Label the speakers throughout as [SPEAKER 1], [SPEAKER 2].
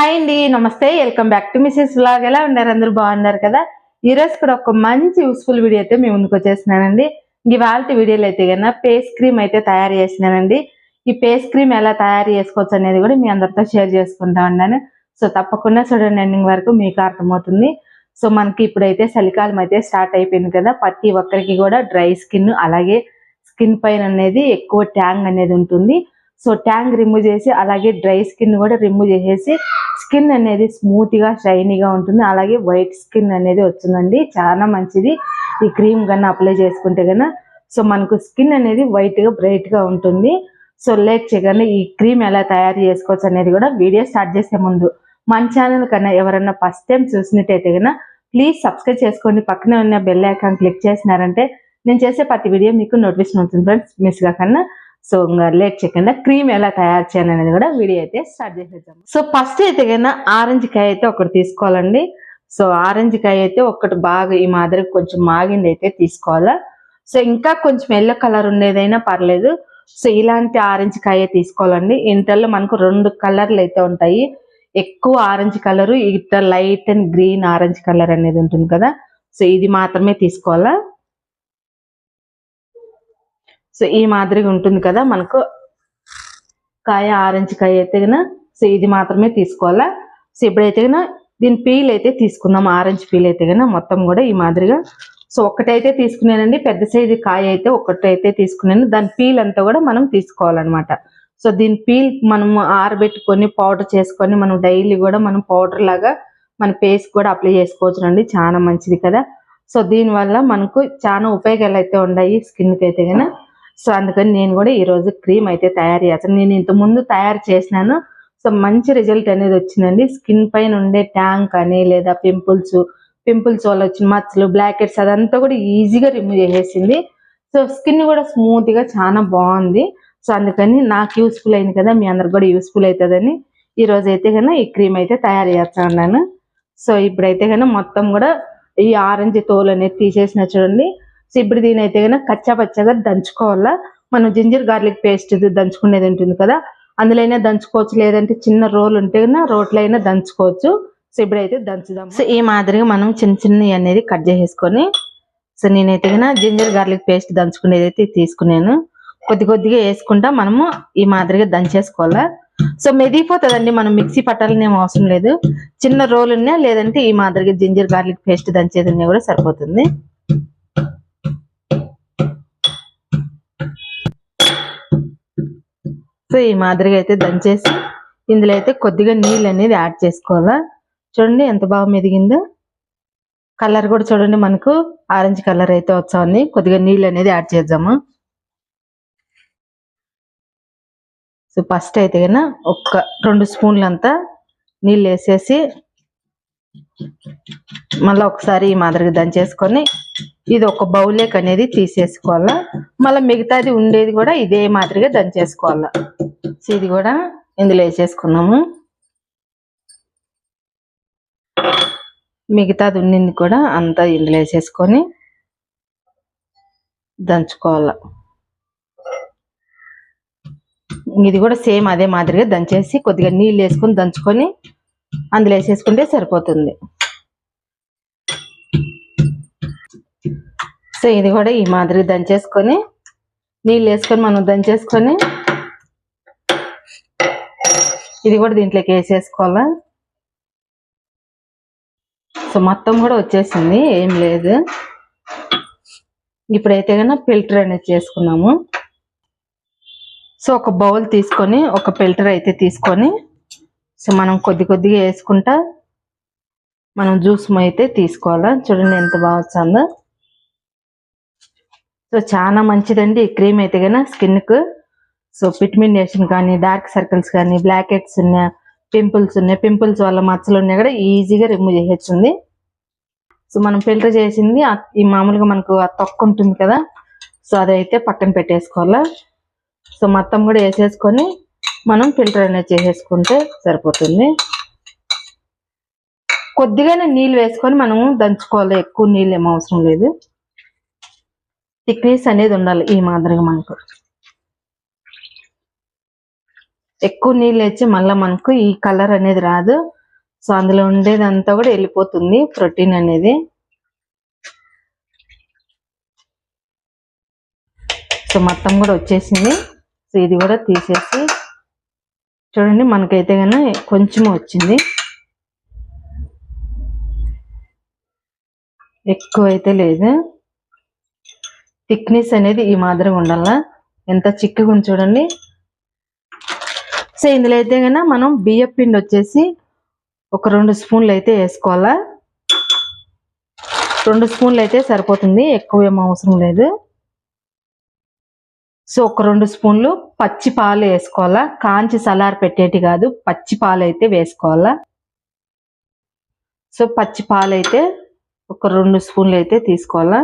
[SPEAKER 1] Hi అండి, నమస్తే. Welcome back to Mrs vlog. ఎలా ఉన్నారు? అందరూ బాగున్నారు కదా? ఈ రోజు కూడా ఒక మంచి యూస్ఫుల్ వీడియో అయితే మేము ముందుకు వచ్చేస్తున్నానండి. ఇవాళ వీడియోలో అయితే కన్నా ఫేస్ క్రీమ్ అయితే తయారు చేసినానండి. ఈ ఫేస్ క్రీమ్ ఎలా తయారు చేసుకోవచ్చు అనేది కూడా మీ అందరితో షేర్ చేసుకుంటా ఉన్నాను. సో తప్పకుండా చూడండి, ఎండింగ్ వరకు మీకు అర్థమవుతుంది. సో మనకి ఇప్పుడైతే చలికాలం అయితే స్టార్ట్ అయిపోయింది కదా. ప్రతి ఒక్కరికి కూడా డ్రై స్కిన్, అలాగే స్కిన్ పైన అనేది ఎక్కువ ట్యాంగ్ అనేది ఉంటుంది. సో ట్యాంగ్ రిమూవ్ చేసి అలాగే డ్రై స్కిన్ కూడా రిమూవ్ చేసేసి స్కిన్ అనేది స్మూత్ గా షైనీగా ఉంటుంది. అలాగే వైట్ స్కిన్ అనేది వచ్చిందండి, చాలా మంచిది ఈ క్రీమ్ కన్నా అప్లై చేసుకుంటే కన్నా. సో మనకు స్కిన్ అనేది వైట్ గా బ్రైట్ గా ఉంటుంది. సో లేట్ చేయగానే ఈ క్రీమ్ ఎలా తయారు చేసుకోవచ్చు అనేది కూడా వీడియో స్టార్ట్ చేసే ముందు మన ఛానల్ కన్నా ఎవరన్నా ఫస్ట్ టైం చూసినట్టయితే కన్నా ప్లీజ్ సబ్స్క్రైబ్ చేసుకోండి. పక్కనే ఉన్న బెల్ ఐకాన్ క్లిక్ చేసినారంటే నేను చేసే ప్రతి వీడియో మీకు నోటిఫికేషన్ ఉంటుంది ఫ్రెండ్స్, మిస్ కాకుండా. సో లేట్ చేయకుండా క్రీమ్ ఎలా తయారు చేయాలి అనేది కూడా వీడియో అయితే స్టార్ట్ చేసేద్దాం. సో ఫస్ట్ అయితే కన్నా ఆరెంజ్ కాయ అయితే ఒకటి తీసుకోవాలండి. సో ఆరెంజ్ కాయ అయితే ఒకటి బాగా ఈ మాదిరి కొంచెం మాగింది అయితే తీసుకోవాలా. సో ఇంకా కొంచెం ఎల్లో కలర్ ఉండేదైనా పర్లేదు. సో ఇలాంటి ఆరెంజ్ కాయ తీసుకోవాలండి. ఇంటర్లో మనకు రెండు కలర్లు అయితే ఉంటాయి. ఎక్కువ ఆరెంజ్ కలరు, ఇట్లా light and green orange colour అనేది ఉంటుంది కదా. సో ఇది మాత్రమే తీసుకోవాలా. సో ఈ మాదిరిగా ఉంటుంది కదా మనకు కాయ, ఆరెంజ్ కాయ అయితే కన్నా. సో ఇది మాత్రమే తీసుకోవాలా. సో ఇప్పుడైతే కన్నా దీని పీల్ అయితే తీసుకుందాం. ఆరెంజ్ పీల్ అయితే కన్నా మొత్తం కూడా ఈ మాదిరిగా. సో ఒక్కటైతే తీసుకున్నానండి, పెద్ద సైజు కాయ అయితే ఒక్కటైతే తీసుకున్నాను. దాని పీల్ అంతా కూడా మనం తీసుకోవాలన్నమాట. సో దీని పీల్ మనం ఆరబెట్టుకొని పౌడర్ చేసుకొని మనం డైలీ కూడా మనం పౌడర్ లాగా మన ఫేస్ కూడా అప్లై చేసుకోవచ్చు అండి, చాలా మంచిది కదా. సో దీనివల్ల మనకు చాలా ఉపయోగాలు అయితే ఉన్నాయి స్కిన్కి అయితే కన్నా. సో అందుకని నేను కూడా ఈరోజు క్రీమ్ అయితే తయారు చేస్తాను. నేను ఇంతకుముందు తయారు చేసినాను. సో మంచి రిజల్ట్ అనేది వచ్చిందండి. స్కిన్ పైన ఉండే ట్యాంక్ కానీ లేదా పింపుల్స్ వల్ల వచ్చిన మచ్చలు, బ్లాక్ హెడ్స్ అదంతా కూడా ఈజీగా రిమూవ్ చేసేసింది. సో స్కిన్ కూడా స్మూత్ గా చాలా బాగుంది. సో అందుకని నాకు యూస్ఫుల్ అయింది కదా, మీ అందరికి కూడా యూస్ఫుల్ అవుతుందని ఈ రోజు అయితే కన్నా ఈ క్రీమ్ అయితే తయారు చేస్తా ఉన్నాను. సో ఇప్పుడైతే కన్నా మొత్తం కూడా ఈ ఆరెంజ్ తోలు అనేది తీసేసిన చూడండి. సో ఇప్పుడు దీని అయితే కన్నా కచ్చా పచ్చగా దంచుకోవాలా. మనం జింజర్ గార్లిక్ పేస్ట్ దంచుకునేది ఉంటుంది కదా, అందులో అయినా దంచుకోవచ్చు, లేదంటే చిన్న రోల్ ఉంటే కన్నా రోట్లో అయినా దంచుకోవచ్చు. సో ఇప్పుడైతే దంచుదాం. సో ఈ మాదిరిగా మనం చిన్న అనేది కట్ చేసేసుకొని, సో నేనైతే కన్నా జింజర్ గార్లిక్ పేస్ట్ దంచుకునేది అయితే తీసుకున్నాను. కొద్దిగా వేసుకుంటా మనము ఈ మాదిరిగా దంచేసుకోవాలా. సో మెదిగిపోతుందండి, మనం మిక్సీ పట్టాలని ఏం అవసరం లేదు. చిన్న రోల్ ఉన్నా లేదంటే ఈ మాదిరిగా జింజర్ గార్లిక్ పేస్ట్ దంచేది ఉన్నా కూడా సరిపోతుంది. సో ఈ మాదిరిగా అయితే దంచేసి ఇందులో అయితే కొద్దిగా నీళ్ళు అనేది యాడ్ చేసుకోవాలా. చూడండి ఎంత బాగా మెదిగిందో. కలర్ కూడా చూడండి మనకు ఆరెంజ్ కలర్ అయితే వచ్చాఉంది. కొద్దిగా నీళ్ళు అనేది యాడ్ చేద్దాము. సో ఫస్ట్ అయితే కన్నా ఒక 2 స్పూన్లంతా నీళ్ళు వేసేసి మళ్ళీ ఒకసారి ఈ మాదిరిగా దంచేసుకొని ఇది ఒక బౌలేక్ అనేది తీసేసుకోవాలా. మళ్ళీ మిగతాది ఉండేది కూడా ఇదే మాదిరిగా దంచేసుకోవాలా. సో ఇది కూడా ఇందులో వేసేసుకున్నాము. మిగతాది ఉండింది కూడా అంతా ఇందులో వేసేసుకొని దంచుకోవాలా. ఇది కూడా సేమ్ అదే మాదిరిగా దంచేసి కొద్దిగా నీళ్ళు వేసుకొని దంచుకొని అందులో వేసేసుకుంటే సరిపోతుంది. సో ఇది కూడా ఈ మాదిరి దంచేసుకొని నీళ్ళు వేసుకొని మనం దంచేసుకొని ఇది కూడా దీంట్లోకి వేసేసుకోవాలా. సో మొత్తం కూడా వచ్చేసింది, ఏం లేదు. ఇప్పుడైతే కన్నా ఫిల్టర్ అనేది చేసుకున్నాము. సో ఒక బౌల్ తీసుకొని ఒక ఫిల్టర్ అయితే తీసుకొని సో మనం కొద్దిగా వేసుకుంటా మనం జ్యూస్ అయితే తీసుకోవాలా. చూడండి ఎంత బాగా వచ్చిందో. సో చాలా మంచిదండి ఈ క్రీమ్ అయితే కన్నా స్కిన్కు. సో పిగ్మెంటేషన్ కానీ, డార్క్ సర్కిల్స్ కానీ, బ్లాక్ హెడ్స్ ఉన్నా, పింపుల్స్ వల్ల మచ్చలు ఉన్నా కూడా ఈజీగా రిమూవ్ చేయొచ్చుంది. సో మనం ఫిల్టర్ చేసింది ఈ మామూలుగా మనకు ఆ తొక్క ఉంటుంది కదా, సో అదైతే పక్కన పెట్టేసుకోవాలా. సో మొత్తం కూడా వేసేసుకొని మనం ఫిల్టర్ అనేది చేసేసుకుంటే సరిపోతుంది. కొద్దిగానే నీళ్ళు వేసుకొని మనము దంచుకోవాలి, ఎక్కువ నీళ్ళు ఏం అవసరం లేదు. థిక్నెస్ అనేది ఉండాలి ఈ మాదిరిగా మనకు. ఎక్కువ నీళ్ళు వేస్తే మళ్ళీ మనకు ఈ కలర్ అనేది రాదు. సో అందులో ఉండేదంతా కూడా వెళ్ళిపోతుంది ప్రోటీన్ అనేది. సో మొత్తం కూడా వచ్చేసింది. సో ఇది కూడా తీసేసి చూడండి, మనకైతే కన్నా కొంచెం వచ్చింది, ఎక్కువ అయితే లేదు. థిక్నెస్ అనేది ఈ మాదిరిగా ఉండాల. ఎంత చిక్కగా ఉంది చూడండి. సో ఇందులో అయితే కన్నా మనం బియ్యం పిండి వచ్చేసి ఒక 2 స్పూన్లు అయితే వేసుకోవాలా. 2 స్పూన్లు అయితే సరిపోతుంది, ఎక్కువ ఏం అవసరం లేదు. సో ఒక 2 స్పూన్లు పచ్చి పాలు వేసుకోవాలా. కాంచి సలార్ పెట్టేటి కాదు, పచ్చి పాలు అయితే వేసుకోవాలా. సో పచ్చి పాలు అయితే ఒక 2 స్పూన్లు అయితే తీసుకోవాలా.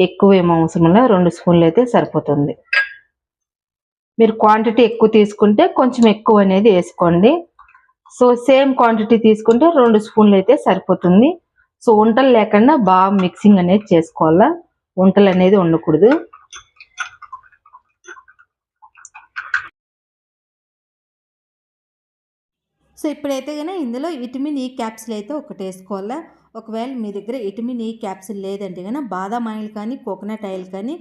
[SPEAKER 1] ఎక్కువ ఏం అవసరం లేదు, 2 స్పూన్లు అయితే సరిపోతుంది. మీరు క్వాంటిటీ ఎక్కువ తీసుకుంటే కొంచెం ఎక్కువ అనేది వేసుకోండి. సో సేమ్ క్వాంటిటీ తీసుకుంటే 2 స్పూన్లు అయితే సరిపోతుంది. సో వంటలు లేకుండా బాగా మిక్సింగ్ అనేది చేసుకోవాలా, వంటలు అనేది ఉండకూడదు.
[SPEAKER 2] సో ఇప్పుడైతే కనుక ఇందులో విటమిన్ ఈ క్యాప్సిల్ అయితే ఒకటి వేసుకోవాలా. ఒకవేళ మీ దగ్గర విటమిన్ ఈ క్యాప్సిల్ లేదంటే కనుక బాదాం ఆయిల్ కానీ కోకోనట్ ఆయిల్ కానీ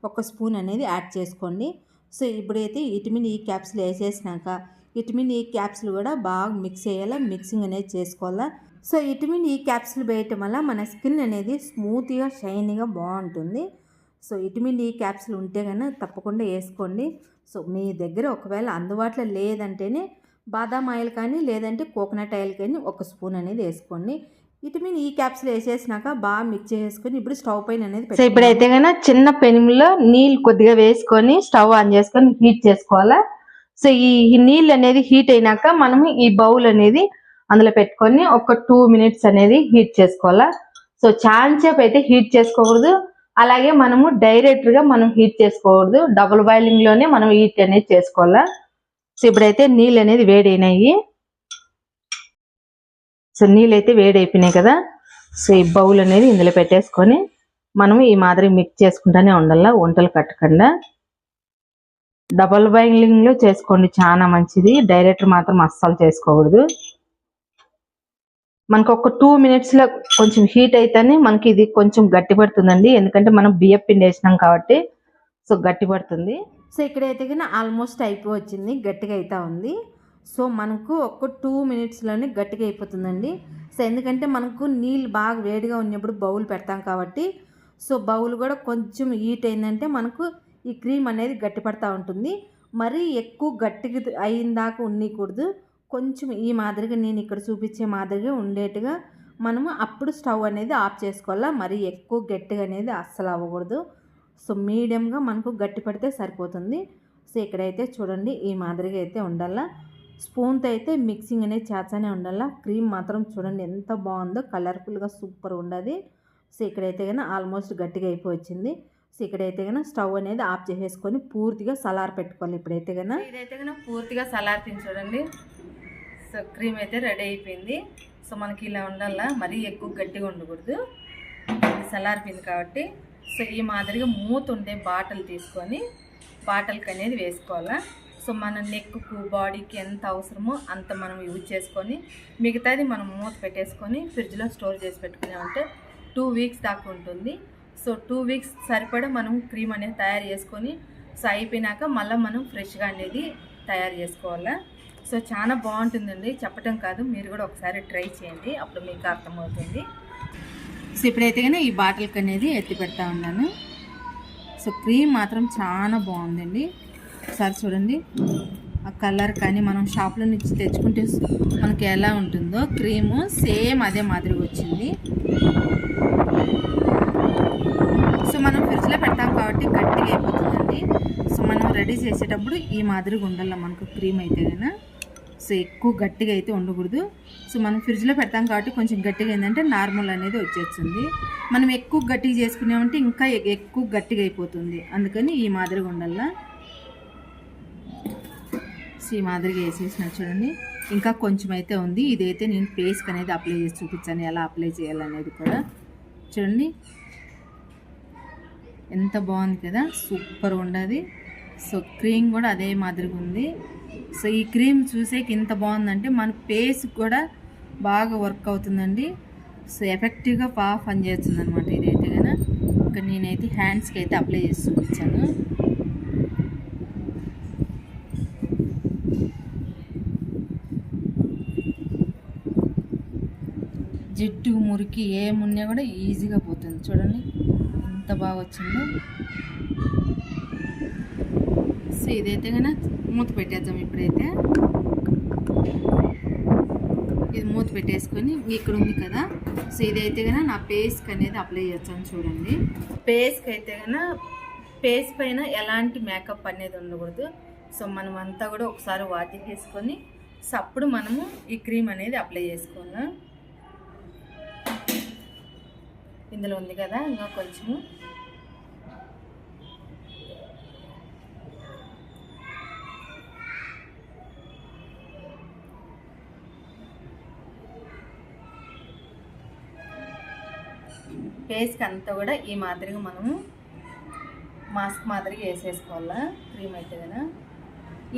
[SPEAKER 2] 1 స్పూన్ అనేది యాడ్ చేసుకోండి. సో ఇప్పుడైతే విటమిన్ ఈ క్యాప్సిల్ వేసేసినాక విటమిన్ ఈ క్యాప్సిల్ కూడా బాగా మిక్స్ అయ్యేలా మిక్సింగ్ అనేది చేసుకోవాలా. సో విటమిన్ ఈ క్యాప్సిల్ వేయటం వల్ల మన స్కిన్ అనేది స్మూత్గా షైనీగా బాగుంటుంది. సో విటమిన్ ఈ క్యాప్సిల్ ఉంటే కనుక తప్పకుండా వేసుకోండి. సో మీ దగ్గర ఒకవేళ అందుబాటులో లేదంటేనే బాదాం ఆయిల్ కానీ లేదంటే కోకోనట్ ఆయిల్ కానీ 1 స్పూన్ అనేది వేసుకోండి. విటమిన్ ఈ క్యాప్సిల్ వేసేసినాక బాగా మిక్స్ చేసుకొని ఇప్పుడు స్టవ్ పైన అనేది
[SPEAKER 1] సో ఇప్పుడైతే కన్నా చిన్న పెనంలో నీళ్ళు కొద్దిగా వేసుకొని స్టవ్ ఆన్ చేసుకొని హీట్ చేసుకోవాలా. సో ఈ నీళ్ళు అనేది హీట్ అయినాక మనము ఈ బౌల్ అనేది అందులో పెట్టుకొని ఒక 2 మినిట్స్ అనేది హీట్ చేసుకోవాలా. సో చాలాసేపు అయితే హీట్ చేసుకోకూడదు, అలాగే మనము డైరెక్ట్ గా మనం హీట్ చేసుకోకూడదు, డబుల్ బాయిలింగ్ లోనే మనం హీట్ అనేది చేసుకోవాలా. సో ఇప్పుడైతే నీళ్ళు అనేది వేడైనాయి. సో నీళ్ళు అయితే వేడైపోయినాయి కదా. సో ఈ బౌల్ అనేది ఇందులో పెట్టేసుకొని మనం ఈ మాదిరి మిక్స్ చేసుకుంటానే ఉండాలా, వంటలు కట్టకుండా. డబుల్ బాయిలింగ్ లో చేసుకోండి, చాలా మంచిది. డైరెక్ట్ మాత్రం అస్సలు చేసుకోకూడదు. మనకు ఒక 2 మినిట్స్ లో కొంచెం హీట్ అయితేనే మనకి ఇది కొంచెం గట్టి పడుతుందండి, ఎందుకంటే మనం బియ్యం పిండి వేసినాం కాబట్టి. సో గట్టి పడుతుంది.
[SPEAKER 2] సో ఇక్కడైతే కానీ ఆల్మోస్ట్ అయిపోవచ్చింది, గట్టిగా అయితే ఉంది. సో మనకు ఒక 2 మినిట్స్లోనే గట్టిగా అయిపోతుందండి. సో ఎందుకంటే మనకు నీళ్ళు బాగా వేడిగా ఉన్నప్పుడు బౌల్ పెడతాం కాబట్టి. సో బౌల్ కూడా కొంచెం హీట్ అయిందంటే మనకు ఈ క్రీమ్ అనేది గట్టి పడుతూ ఉంటుంది. మరీ ఎక్కువ గట్టిగా అయిందాకా ఉండకూడదు, కొంచెం ఈ మాదిరిగా నేను ఇక్కడ చూపించే మాదిరిగా ఉండేట్టుగా మనము అప్పుడు స్టవ్ అనేది ఆఫ్ చేసుకోవాలా. మరీ ఎక్కువ గట్టిగా అనేది అస్సలు అవ్వకూడదు. సో మీడియంగా మనకు గట్టి పడితే సరిపోతుంది. సో ఇక్కడైతే చూడండి ఈ మాదిరిగా అయితే ఉండాలా. స్పూన్తో అయితే మిక్సింగ్ అనేది చేస్తూనే ఉండాలా. క్రీమ్ మాత్రం చూడండి ఎంత బాగుందో, కలర్ఫుల్గా సూపర్ ఉండదు. సో ఇక్కడైతే కన్నా ఆల్మోస్ట్ గట్టిగా అయిపోయింది. సో ఇక్కడైతే కన్నా స్టవ్ అనేది ఆఫ్ చేసేసుకొని పూర్తిగా సలార్ పెట్టుకోవాలి. ఇప్పుడైతే కన్నా
[SPEAKER 1] ఇదైతే కన్నా పూర్తిగా సలార్పింది చూడండి. సో క్రీమ్ అయితే రెడీ అయిపోయింది. సో మనకి ఇలా ఉండాలా, మరీ ఎక్కువ గట్టిగా ఉండకూడదు, ఇది సలార్పింది కాబట్టి. సో ఈ మాదిరిగా మూత ఉండే బాటిల్ తీసుకొని బాటిల్కి అనేది వేసుకోవాలా. సో మన నెక్కు బాడీకి ఎంత అవసరమో అంత మనం యూజ్ చేసుకొని మిగతాది మనం మూత పెట్టేసుకొని ఫ్రిడ్జ్లో స్టోర్ చేసి పెట్టుకున్నామంటే 2 వీక్స్ దాకా ఉంటుంది. సో 2 వీక్స్ సరిపడా మనం క్రీమ్ అనేది తయారు చేసుకొని సో అయిపోయినాక మళ్ళీ మనం ఫ్రెష్గా అనేది తయారు చేసుకోవాలా. సో చాలా బాగుంటుందండి, చెప్పటం కాదు, మీరు కూడా ఒకసారి ట్రై చేయండి, అప్పుడు మీకు అర్థమవుతుంది.
[SPEAKER 2] సో ఇప్పుడైతే కానీ ఈ బాటిల్కి అనేది ఎత్తి పెడతా ఉన్నాను. సో క్రీమ్ మాత్రం చాలా బాగుందండి, ఒకసారి చూడండి. ఆ కలర్ కానీ మనం షాప్లో నుంచి తెచ్చుకుంటే మనకి ఎలా ఉంటుందో క్రీము సేమ్ అదే మాదిరిగా వచ్చింది. సో మనం ఫ్రిడ్జ్లో పెడతాం కాబట్టి గట్టిగా అయిపోతుందండి. సో మనం రెడీ చేసేటప్పుడు ఈ మాదిరిగా ఉండాలి మనకు క్రీమ్ అయితే కన్నా. సో ఎక్కువ గట్టిగా అయితే ఉండకూడదు. సో మనం ఫ్రిడ్జ్లో పెడతాం కాబట్టి కొంచెం గట్టిగా ఏంటంటే నార్మల్ అనేది వచ్చేస్తుంది. మనం ఎక్కువ గట్టిగా చేసుకున్నామంటే ఇంకా ఎక్కువ గట్టిగా అయిపోతుంది, అందుకని ఈ మాదిరిగా ఉండాలా. సో ఈ మాదిరిగా వేసేసిన చూడండి, ఇంకా కొంచెం అయితే ఉంది. ఇదైతే నేను ఫేస్కి అనేది అప్లై చేసి చూపించాను, ఎలా అప్లై చేయాలనేది కూడా చూడండి. ఎంత బాగుంది కదా, సూపర్ ఉండదు. సో క్రీమ్ కూడా అదే మాదిరిగా ఉంది. సో ఈ క్రీమ్ చూసేకి ఇంత బాగుందంటే మన ఫేస్ కూడా బాగా వర్క్ అవుతుందండి. సో ఎఫెక్టివ్గా బాగా పనిచేస్తుంది అనమాట ఇదైతే కనుక. ఇంకా నేనైతే హ్యాండ్స్కి అయితే అప్లై చేసి చూపించాను. జిడ్డు మురికి ఏమున్నా కూడా ఈజీగా పోతుంది. చూడండి ఎంత బాగా వచ్చిందో. సో ఇదైతే కనుక మూత పెట్టేద్దాం. ఇప్పుడైతే ఇది మూత పెట్టేసుకొని ఇక్కడ ఉంది కదా, సో ఇదైతే కనుక నా ఫేస్కి అనేది అప్లై చేస్తాను. చూడండి ఫేస్కి అయితే కనుక ఫేస్ పైన ఎలాంటి మేకప్ అనేది ఉండకూడదు. సో మనం అంతా కూడా ఒకసారి వాష్ చేసుకొని సో అప్పుడు మనము ఈ క్రీమ్ అనేది అప్లై చేసుకోవాలి. ఇందులో ఉంది కదా ఇంకా కొంచెము. ఫేస్కి అంతా కూడా ఈ మాదిరిగా మనము మాస్క్ మాదిరిగా వేసేసుకోవాలా క్రీమ్ అయితే కదా,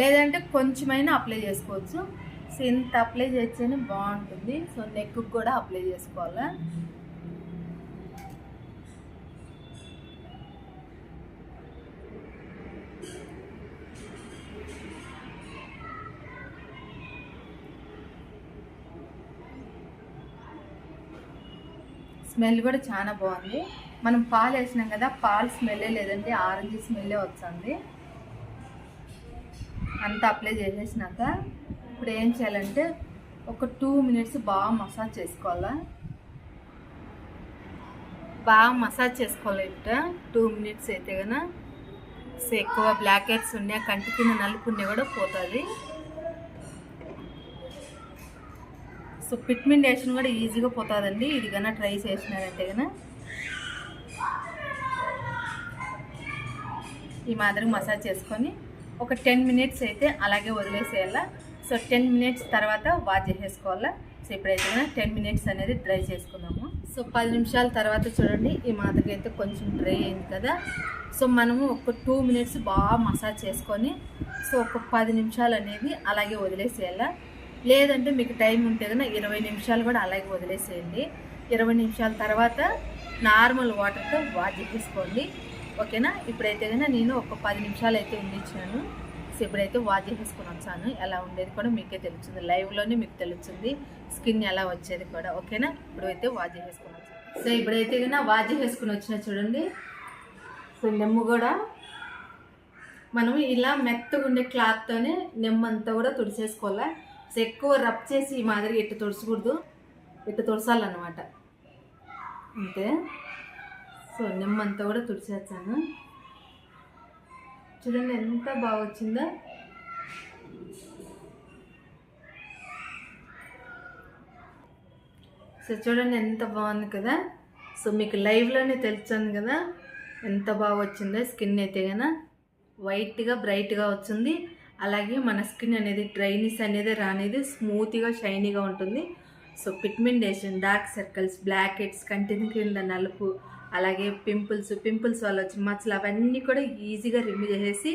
[SPEAKER 2] లేదంటే కొంచెమైనా అప్లై చేసుకోవచ్చు. సో ఇంత అప్లై చేస్తేనే బాగుంటుంది. సో నెక్కు కూడా అప్లై చేసుకోవాలా. స్మెల్ కూడా చాలా బాగుంది. మనం పాలు వేసినాం కదా, పాలు స్మెల్లే లేదంటే ఆరెంజ్ స్మెల్లే వస్తుంది. అంతా అప్లై చేసేసినాక ఇప్పుడు ఏం చేయాలంటే ఒక 2 మినిట్స్ బాగా మసాజ్ చేసుకోవాలా. బాగా మసాజ్ చేసుకోవాలి. ఇప్పుడు 2 మినిట్స్ అయితే కనుక సో ఎక్కువ బ్లాక్ హెడ్స్ ఉన్నాయి, కంటి కింద నలుపు ఉన్నాయి కూడా పోతుంది. సో పిగ్మెంటేషన్ కూడా ఈజీగా పోతుందండి ఇది కన్నా ట్రై చేసినారంటే కనుక. ఈ మాదిరి మసాజ్ చేసుకొని ఒక 10 మినిట్స్ అయితే అలాగే వదిలేసేయాల. సో 10 మినిట్స్ తర్వాత వాష్ చేసేసుకోవాలా. సో ఇప్పుడైతే కనుక 10 మినిట్స్ అనేది డ్రై చేసుకుందాము. సో 10 నిమిషాల తర్వాత చూడండి ఈ మాదిరిగా అయితే కొంచెం డ్రై అయింది కదా. సో మనము ఒక 2 మినిట్స్ బాగా మసాజ్ చేసుకొని సో ఒక 10 నిమిషాలు అనేది అలాగే వదిలేసేయాలా. లేదంటే మీకు టైం ఉంటే కనుక 20 నిమిషాలు కూడా అలాగే వదిలేసేయండి. 20 నిమిషాల తర్వాత నార్మల్ వాటర్తో వాష్ చేసేసుకోండి. ఓకేనా. ఇప్పుడైతే కనుక నేను ఒక 10 నిమిషాలు అయితే ఉండిచ్చాను. సో ఇప్పుడైతే వాష్ చేసేసుకొని వచ్చాను. ఎలా ఉండేది కూడా మీకే తెలుస్తుంది, లైవ్లోనే మీకు తెలుస్తుంది స్కిన్ ఎలా వచ్చేది కూడా. ఓకేనా. ఇప్పుడైతే వాష్ చేసేసుకొని వచ్చాను. సో ఇప్పుడైతే కనుక వాష్ చేసేసుకొని వచ్చిన చూడండి. సో నెమ్ము కూడా మనం ఇలా మెత్తగా ఉండే క్లాత్తోనే నెమ్మంతా కూడా తుడిచేసుకోవాలి. సో ఎక్కువ రబ్ చేసి ఈ మాదిరిగా ఇట్టు తుడచకూడదు, ఇట్టు తుడసాలన్నమాట అంతే. సో నెమ్మంతా కూడా తుడిచేస్తాను. చూడండి ఎంత బాగా వచ్చిందో. సో చూడండి ఎంత బాగుంది కదా. సో మీకు లైవ్లోనే తెలుస్తుంది కదా ఎంత బాగా వచ్చిందో. స్కిన్ అయితే కనుక వైట్గా బ్రైట్గా వచ్చింది. అలాగే మన స్కిన్ అనేది డ్రైనెస్ అనేది రానేది, స్మూత్గా షైనీగా ఉంటుంది. So pigmentation, dark circles, blackheads, కంటి కింద నలుపు, అలాగే పింపుల్స్ వల్ల వచ్చిన మచ్చలు అవన్నీ కూడా ఈజీగా రిమూవ్ చేసేసి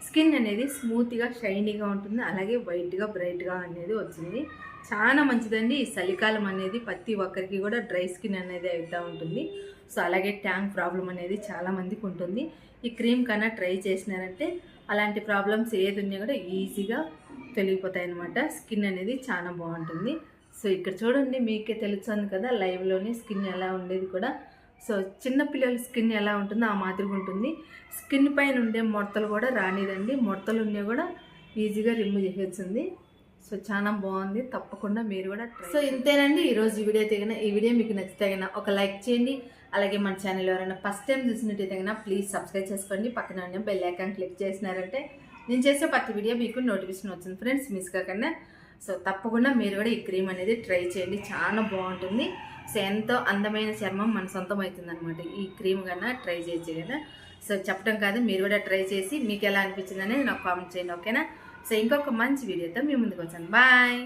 [SPEAKER 2] స్కిన్ అనేది స్మూత్గా షైనీగా ఉంటుంది. అలాగే వైట్గా బ్రైట్గా అనేది వచ్చింది. చాలా మంచిదండి. ఈ చలికాలం అనేది ప్రతి ఒక్కరికి కూడా డ్రై స్కిన్ అనేది అవుతూ ఉంటుంది. సో అలాగే ట్యాంక్ ప్రాబ్లం అనేది చాలామందికి ఉంటుంది. ఈ క్రీమ్ కన్నా ట్రై చేసినారంటే అలాంటి ప్రాబ్లమ్స్ ఏది ఉన్నా కూడా ఈజీగా తొలగిపోతాయి అన్నమాట. స్కిన్ అనేది చాలా బాగుంటుంది. సో ఇక్కడ చూడండి మీకే తెలుస్తుంది కదా లైవ్లోనే స్కిన్ ఎలా ఉండేది కూడా. సో చిన్నపిల్లల స్కిన్ ఎలా ఉంటుందో ఆ మాదిరిగా ఉంటుంది. స్కిన్ పైన ఉండే ముడతలు కూడా రానిదండి, ముడతలు ఉన్నా కూడా ఈజీగా రిమూవ్ చేసేస్తుంది. సో చాలా బాగుంది, తప్పకుండా మీరు కూడా ట్రై. సో ఇంతేనండి ఈరోజు ఈ వీడియో తెగిన. ఈ వీడియో మీకు నచ్చితే ఒక లైక్ చేయండి. అలాగే మన ఛానల్ ఎవరైనా ఫస్ట్ టైం చూసినట్టయితే ప్లీజ్ సబ్స్క్రైబ్ చేసుకోండి. పక్కన ఉన్న బెల్ ఐకాన్ క్లిక్ చేసినారంటే నేను చేసే ప్రతి వీడియో మీకు నోటిఫికేషన్ వచ్చింది ఫ్రెండ్స్, మిస్ కాకుండా. సో తప్పకుండా మీరు కూడా ఈ క్రీమ్ అనేది ట్రై చేయండి, చాలా బాగుంటుంది. సో ఎంతో అందమైన చర్మం మన సొంతం అవుతుంది అనమాట ఈ క్రీమ్ కన్నా ట్రై చేయొచ్చు కదా. సో చెప్పడం కాదు, మీరు కూడా ట్రై చేసి మీకు ఎలా అనిపించింది అనేది నాకు కామెంట్ చేయండి. ఓకేనా. సో ఇంకొక మంచి వీడియోతో మీ ముందుకు వచ్చాను. బాయ్.